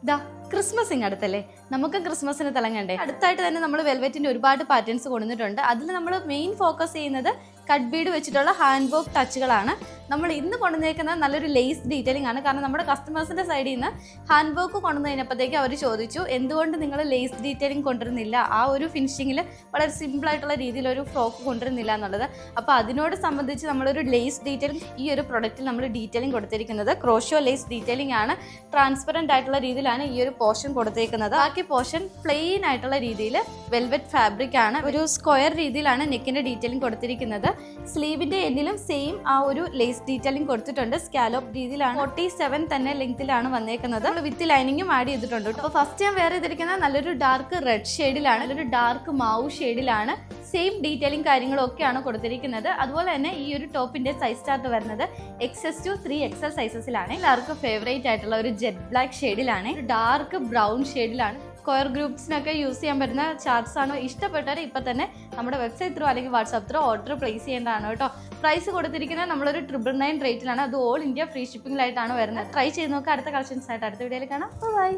ദാ ക്രിസ്മസ് ഇങ്ങടുത്തല്ലേ, നമുക്ക് ക്രിസ്മസിന് തിളങ്ങണ്ടേ. അടുത്തായിട്ട് തന്നെ നമ്മൾ വെൽവെറ്റിന്റെ ഒരുപാട് പാറ്റേൺസ് കൊണ്ടുവന്നിട്ടുണ്ട്. അതിൽ നമ്മൾ മെയിൻ ഫോക്കസ് ചെയ്യുന്നത് കട്ട് ബീഡ് വെച്ചിട്ടുള്ള ഹാൻഡ് വർക്ക് ടച്ചുകളാണ്. നമ്മൾ ഇന്ന് കൊണ്ടുവന്നേക്കുന്നത് നല്ലൊരു ലേസ് ഡീറ്റെയിലിംഗ് ആണ്. കാരണം നമ്മുടെ കസ്റ്റമേഴ്സിന്റെ സൈഡിൽ നിന്ന് ഹാൻഡ് വർക്ക് കൊണ്ടുവന്നു കഴിഞ്ഞപ്പോഴത്തേക്ക് അവർ ചോദിച്ചു, എന്തുകൊണ്ട് നിങ്ങൾ ലേസ് ഡീറ്റെയിലിംഗ് കൊണ്ടുവരുന്നില്ല, ആ ഒരു ഫിനിഷിങ്ങിൽ വളരെ സിമ്പിൾ ആയിട്ടുള്ള രീതിയിൽ ഒരു ഫ്രോക്ക് കൊണ്ടുവരുന്നില്ല എന്നുള്ളത്. അപ്പോൾ അതിനോട് സംബന്ധിച്ച് നമ്മളൊരു ലേസ് ഡീറ്റെയിലിംഗ് ഈ ഒരു പ്രൊഡക്റ്റിൽ നമ്മൾ ഡീറ്റെയിലിംഗ് കൊടുത്തിരിക്കുന്നത് ക്രോഷ്യോ ലേസ് ഡീറ്റെയിലിംഗ് ആണ്. ട്രാൻസ്പെറൻറ്റ് ആയിട്ടുള്ള രീതിയിലാണ് ഈ ഒരു പോർഷൻ കൊടുത്തേക്കുന്നത്. ബാക്കി പോർഷൻ പ്ലെയിൻ ആയിട്ടുള്ള രീതിയിൽ വെൽവെറ്റ് ഫാബ്രിക് ആണ്. ഒരു സ്ക്വയർ രീതിയിലാണ് നെക്കിന്റെ ഡീറ്റെയിലിംഗ് കൊടുത്തിരിക്കുന്നത്. സ്ലീവിന്റെ എൻഡിലും സെയിം ആ ഒരു ലേസ് ഡീറ്റെയിലിംഗ് കൊടുത്തിട്ടുണ്ട്. സ്കാലോപ്പ് രീതിയിലാണ് 47 തന്നെ ലെങ്ത്തിലാണ് വന്നേക്കുന്നത്. നമ്മൾ വിത്ത് ലൈനിങ്ങും ആഡ് ചെയ്തിട്ടുണ്ട്. അപ്പോൾ ഫസ്റ്റ് ഞാൻ വേറെ ചെയ്തിരിക്കുന്നത് നല്ലൊരു ഡാർക്ക് റെഡ് ഷെയ്ഡിലാണ്, നല്ലൊരു ഡാർക്ക് മാവ് ഷെയ്ഡിലാണ്. സെയിം ഡീറ്റെയിലിംഗ് കാര്യങ്ങളും ഒക്കെയാണ് കൊടുത്തിരിക്കുന്നത്. അതുപോലെ തന്നെ ഈ ഒരു ടോപ്പിന്റെ സൈസ് ചാർട്ട് വരുന്നത് XS to 3XL സൈസസിലാണ്. എല്ലാവർക്കും ഫേവറേറ്റ് ആയിട്ടുള്ള ഒരു ജെറ്റ് ബ്ലാക്ക് ഷെയ്ഡിലാണ്, ഒരു ഡാർക്ക് ബ്രൗൺ ഷെയ്ഡിലാണ്. സ്ക്വയർ ഗ്രൂപ്പ്സിനൊക്കെ യൂസ് ചെയ്യാൻ പറ്റുന്ന ചാർട്ട്സ് ആണ്. ഇഷ്ടപ്പെട്ടാൽ ഇപ്പം തന്നെ നമ്മുടെ വെബ്സൈറ്റ് ത്രൂ അല്ലെങ്കിൽ വാട്സാപ്പ് ത്രൂ ഓർഡർ പ്ലേസ് ചെയ്യേണ്ടതാണ് കേട്ടോ. പ്രൈസ് കൊടുത്തിരിക്കുന്നത് നമ്മളൊരു 999 റേറ്റിലാണ്. അത് ഓൾ ഇന്ത്യ ഫ്രീ ഷിപ്പിംഗിലായിട്ടാണ് വരുന്നത്. ട്രൈ ചെയ്ത് നോക്കുക. അടുത്ത കളക്ഷൻസ് ആയിട്ട് അടുത്ത വീഡിയോയിൽ കാണാം. ബൈ.